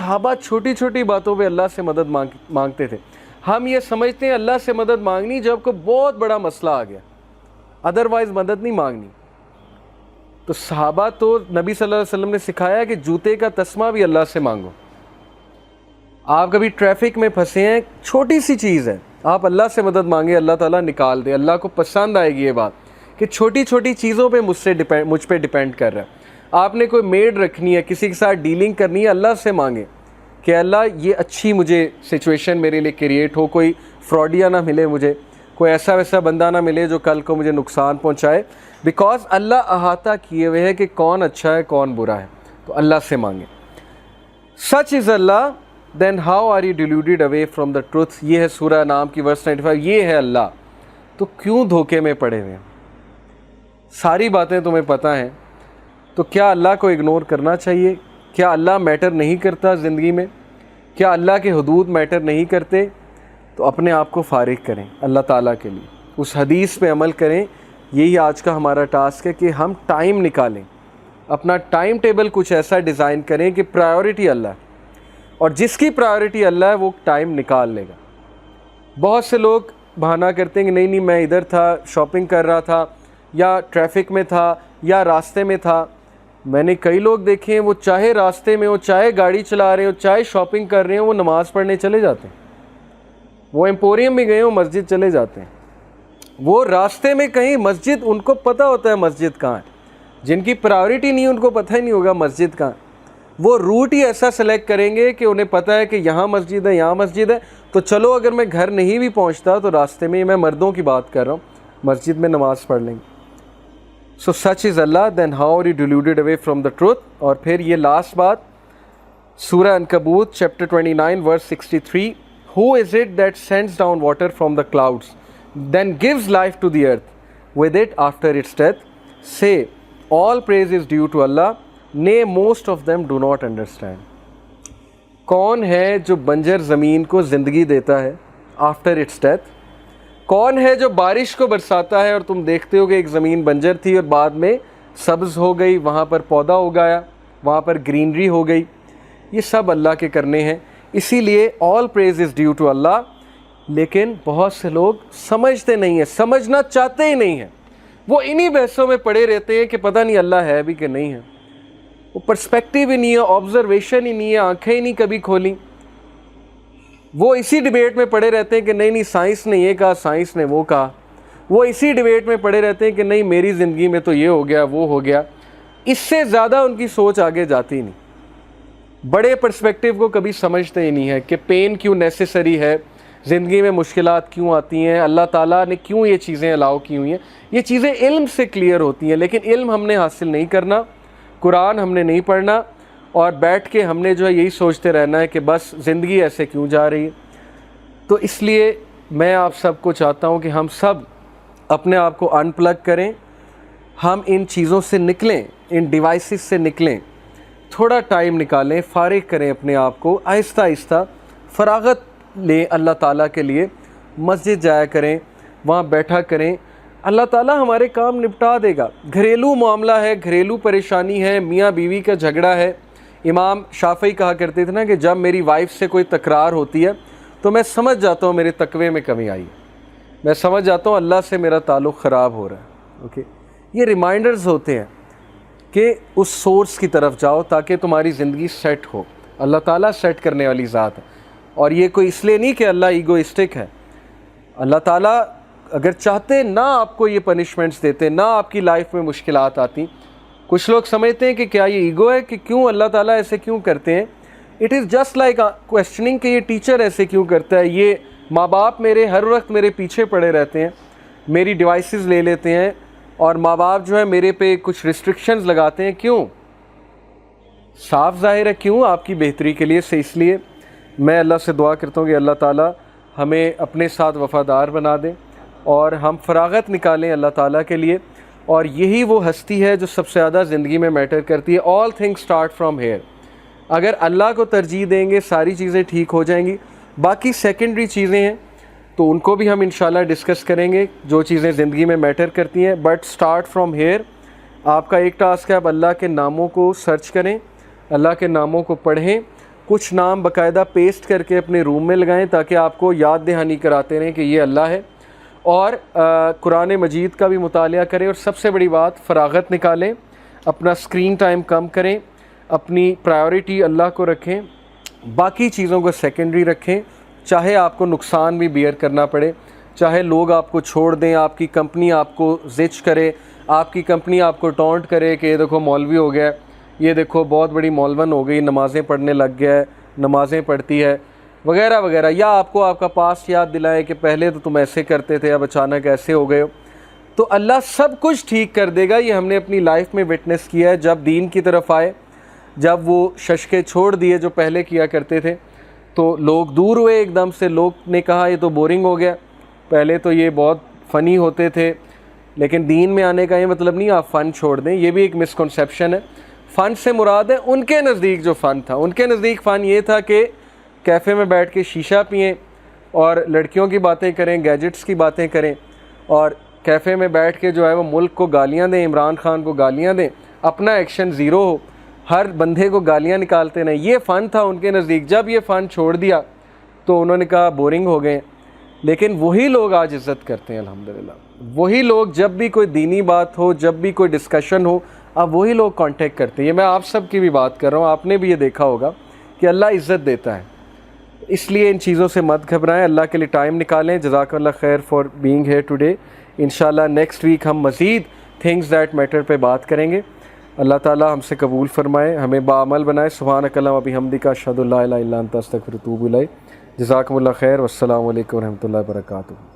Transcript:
صحابہ چھوٹی چھوٹی باتوں پہ اللہ سے مدد مانگتے تھے. ہم یہ سمجھتے ہیں اللہ سے مدد مانگنی جب کوئی بہت بڑا مسئلہ آ گیا, ادروائز مدد نہیں مانگنی. تو صحابہ تو نبی صلی اللہ علیہ وسلم نے سکھایا کہ جوتے کا تسمہ بھی اللہ سے مانگو. آپ کبھی ٹریفک میں پھنسے ہیں, چھوٹی سی چیز ہے, آپ اللہ سے مدد مانگے, اللہ تعالیٰ نکال دے. اللہ کو پسند آئے گی یہ بات کہ چھوٹی چھوٹی چیزوں پہ مجھ پہ ڈیپینڈ کر رہا ہے. آپ نے کوئی میڈ رکھنی ہے, کسی کے ساتھ ڈیلنگ کرنی ہے, اللہ سے مانگے کہ اللہ یہ اچھی مجھے سچویشن میرے لیے کریٹ ہو, کوئی فراڈیا نہ ملے مجھے, کوئی ایسا ویسا بندہ نہ ملے جو کل کو مجھے نقصان پہنچائے. بیکاز اللہ احاطہ کیے ہوئے ہے کہ کون اچھا ہے کون برا ہے, تو اللہ سے مانگیں. سچ is Allah then how are you deluded away from the truth. یہ ہے سورہ انعام کی ورس 95. یہ ہے اللہ, تو کیوں دھوکے میں پڑے ہوئے ہیں؟ ساری باتیں تمہیں پتہ ہیں, تو کیا اللہ کو اگنور کرنا چاہیے؟ کیا اللہ میٹر نہیں کرتا زندگی میں؟ کیا اللہ کے حدود میٹر نہیں کرتے؟ تو اپنے آپ کو فارغ کریں اللہ تعالیٰ کے لیے, اس حدیث پہ عمل کریں. یہی آج کا ہمارا ٹاسک ہے کہ ہم ٹائم نکالیں, اپنا ٹائم ٹیبل کچھ ایسا ڈیزائن کریں کہ پرائیورٹی اللہ ہے, اور جس کی پرائیورٹی اللہ ہے وہ ٹائم نکال لے گا. بہت سے لوگ بہانہ کرتے ہیں کہ نہیں میں ادھر تھا, شاپنگ کر رہا تھا, یا ٹریفک میں تھا, یا راستے میں تھا. میں نے کئی لوگ دیکھے ہیں, وہ چاہے راستے میں ہو, چاہے گاڑی چلا رہے ہو, چاہے شاپنگ کر رہے ہوں, وہ نماز پڑھنے چلے جاتے ہیں. وہ ایمپوریم میں گئے ہوں, مسجد چلے جاتے ہیں. وہ راستے میں کہیں مسجد, ان کو پتہ ہوتا ہے مسجد کہاں ہے. جن کی پرائیورٹی نہیں ان کو پتہ ہی نہیں ہوگا مسجد کہاں. وہ روٹ ہی ایسا سلیکٹ کریں گے کہ انہیں پتہ ہے کہ یہاں مسجد ہے, یہاں مسجد ہے, تو چلو اگر میں گھر نہیں بھی پہنچتا تو راستے میں, میں مردوں کی بات کر رہا ہوں, مسجد میں نماز پڑھ لیں گے. So such is Allah then how are you deluded away from the truth. اور پھر یہ لاسٹ بات, سورہ Ankabut chapter 29 verse 63. Who is it that sends down water from the clouds, then gives life to the earth with it after its death? Say, all praise is due to Allah. Nay, most of them do not understand. کون ہے جو بنجر زمین کو زندگی دیتا ہے after its death? کون ہے جو بارش کو برساتا ہے اور تم دیکھتے ہو کہ ایک زمین بنجر تھی اور بعد میں سبز ہو گئی, وہاں پر پودا اگایا, وہاں پر گرینری ہو گئی؟ یہ سب اللہ کے کرنے ہیں. اسی لیے آل پریز از ڈیو ٹو اللہ. لیکن بہت سے لوگ سمجھتے نہیں ہیں, سمجھنا چاہتے ہی نہیں ہیں. وہ انہی بحثوں میں پڑے رہتے ہیں کہ پتہ نہیں اللہ ہے بھی کہ نہیں ہے. وہ پرسپیکٹیو ہی نہیں ہے, آبزرویشن ہی نہیں ہے, آنکھیں ہی نہیں کبھی کھولیں. وہ اسی ڈیبیٹ میں پڑے رہتے ہیں کہ نہیں سائنس نے یہ کہا, سائنس نے وہ کہا. وہ اسی ڈیبیٹ میں پڑے رہتے ہیں کہ نہیں میری زندگی میں تو یہ ہو گیا وہ ہو گیا. اس سے زیادہ ان کی سوچ آگے جاتی نہیں. بڑے پرسپیکٹیو کو کبھی سمجھتے ہی نہیں ہے کہ پین کیوں نیسیسری ہے, زندگی میں مشکلات کیوں آتی ہیں, اللہ تعالیٰ نے کیوں یہ چیزیں الاؤ کی ہوئی ہیں. یہ چیزیں علم سے کلیئر ہوتی ہیں, لیکن علم ہم نے حاصل نہیں کرنا, قرآن ہم نے نہیں پڑھنا, اور بیٹھ کے ہم نے جو ہے یہی سوچتے رہنا ہے کہ بس زندگی ایسے کیوں جا رہی ہے. تو اس لیے میں آپ سب کو چاہتا ہوں کہ ہم سب اپنے آپ کو ان پلگ کریں, ہم ان چیزوں سے نکلیں, ان ڈیوائسز سے نکلیں, تھوڑا ٹائم نکالیں, فارغ کریں اپنے آپ کو, آہستہ آہستہ فراغت لیں اللہ تعالیٰ کے لیے. مسجد جایا کریں, وہاں بیٹھا کریں, اللہ تعالیٰ ہمارے کام نپٹا دے گا. گھریلو معاملہ ہے, گھریلو پریشانی ہے, میاں بیوی کا جھگڑا ہے. امام شافعی کہا کرتے تھے نا کہ جب میری وائف سے کوئی تکرار ہوتی ہے تو میں سمجھ جاتا ہوں میرے تقوی میں کمی آئی, میں سمجھ جاتا ہوں اللہ سے میرا تعلق خراب ہو رہا ہے. اوکے, یہ ریمائنڈرز ہوتے ہیں کہ اس سورس کی طرف جاؤ تاکہ تمہاری زندگی سیٹ ہو. اللہ تعالیٰ سیٹ کرنے والی ذات ہے, اور یہ کوئی اس لیے نہیں کہ اللہ ایگوئسٹک ہے. اللہ تعالیٰ اگر چاہتے نہ آپ کو یہ پنشمنٹس دیتے, نہ آپ کی لائف میں مشکلات آتی. کچھ لوگ سمجھتے ہیں کہ کیا یہ ایگو ہے کہ کیوں اللہ تعالیٰ ایسے کیوں کرتے ہیں. اٹ از جسٹ لائک کویسچننگ کہ یہ ٹیچر ایسے کیوں کرتا ہے, یہ ماں باپ میرے ہر وقت میرے پیچھے پڑے رہتے ہیں, میری ڈیوائسز لے لیتے ہیں, اور ماں باپ جو ہے میرے پہ کچھ ریسٹرکشنز لگاتے ہیں. کیوں؟ صاف ظاہر ہے کیوں, آپ کی بہتری کے لیے سے. اس لیے میں اللہ سے دعا کرتا ہوں کہ اللہ تعالیٰ ہمیں اپنے ساتھ وفادار بنا دیں اور ہم فراغت نکالیں اللہ تعالیٰ کے لیے. اور یہی وہ ہستی ہے جو سب سے زیادہ زندگی میں میٹر کرتی ہے. All things start from here. اگر اللہ کو ترجیح دیں گے ساری چیزیں ٹھیک ہو جائیں گی. باقی سیکنڈری چیزیں ہیں تو ان کو بھی ہم انشاءاللہ ڈسکس کریں گے, جو چیزیں زندگی میں میٹر کرتی ہیں. But start from here. آپ کا ایک ٹاسک ہے, آپ اللہ کے ناموں کو سرچ کریں, اللہ کے ناموں کو پڑھیں, کچھ نام باقاعدہ پیسٹ کر کے اپنے روم میں لگائیں تاکہ آپ کو یاد دہانی کراتے رہیں کہ یہ اللہ ہے. اور قرآن مجید کا بھی مطالعہ کریں, اور سب سے بڑی بات فراغت نکالیں, اپنا اسکرین ٹائم کم کریں, اپنی پرائیورٹی اللہ کو رکھیں, باقی چیزوں کو سیکنڈری رکھیں, چاہے آپ کو نقصان بھی بیئر کرنا پڑے, چاہے لوگ آپ کو چھوڑ دیں, آپ کی کمپنی آپ کو زچ کرے, آپ کی کمپنی آپ کو ٹونٹ کرے کہ یہ دیکھو مولوی ہو گیا, یہ دیکھو بہت بڑی مولون ہو گئی, نمازیں پڑھنے لگ گیا ہے, نمازیں پڑھتی ہے وغیرہ وغیرہ, یا آپ کو آپ کا پاس یاد دلائے کہ پہلے تو تم ایسے کرتے تھے اب اچانک ایسے ہو گئے ہو, تو اللہ سب کچھ ٹھیک کر دے گا. یہ ہم نے اپنی لائف میں وٹنس کیا ہے. جب دین کی طرف آئے, جب وہ ششکے چھوڑ دیے جو پہلے کیا کرتے تھے, تو لوگ دور ہوئے ایک دم سے. لوگ نے کہا یہ تو بورنگ ہو گیا, پہلے تو یہ بہت فنی ہوتے تھے, لیکن دین میں آنے کا یہ مطلب نہیں آپ فن چھوڑ دیں. یہ بھی ایک مسکنسیپشن ہے. فن سے مراد ہے ان کے نزدیک جو فن تھا, ان کے نزدیک فن یہ تھا کہ کیفے میں بیٹھ کے شیشہ پئیں اور لڑکیوں کی باتیں کریں, گیجٹس کی باتیں کریں, اور کیفے میں بیٹھ کے جو ہے وہ ملک کو گالیاں دیں, عمران خان کو گالیاں دیں, اپنا ایکشن زیرو ہو, ہر بندے کو گالیاں نکالتے نہیں. یہ فن تھا ان کے نزدیک. جب یہ فن چھوڑ دیا تو انہوں نے کہا بورنگ ہو گئے. لیکن وہی لوگ آج عزت کرتے ہیں الحمدللہ. وہی لوگ جب بھی کوئی دینی بات ہو, جب بھی کوئی ڈسکشن ہو, اب وہی لوگ کانٹیکٹ کرتے ہیں. یہ میں آپ سب کی بھی بات کر رہا ہوں, آپ نے بھی یہ دیکھا ہوگا کہ اللہ عزت دیتا ہے. اس لیے ان چیزوں سے مت گھبرائیں, اللہ کے لیے ٹائم نکالیں. جزاک اللہ خیر فار بینگ ہیئر ٹوڈے. انشاءاللہ نیکسٹ ویک ہم مزید تھنگز دیٹ میٹر پہ بات کریں گے. اللہ تعالیٰ ہم سے قبول فرمائے, ہمیں باعمل بنائے. سبحانک اللہم و بحمدک اشہد ان لا الہ الا انت استغفرک و اتوب الیک. جزاکم اللہ خیر. والسلام علیکم ورحمۃ اللہ وبرکاتہ.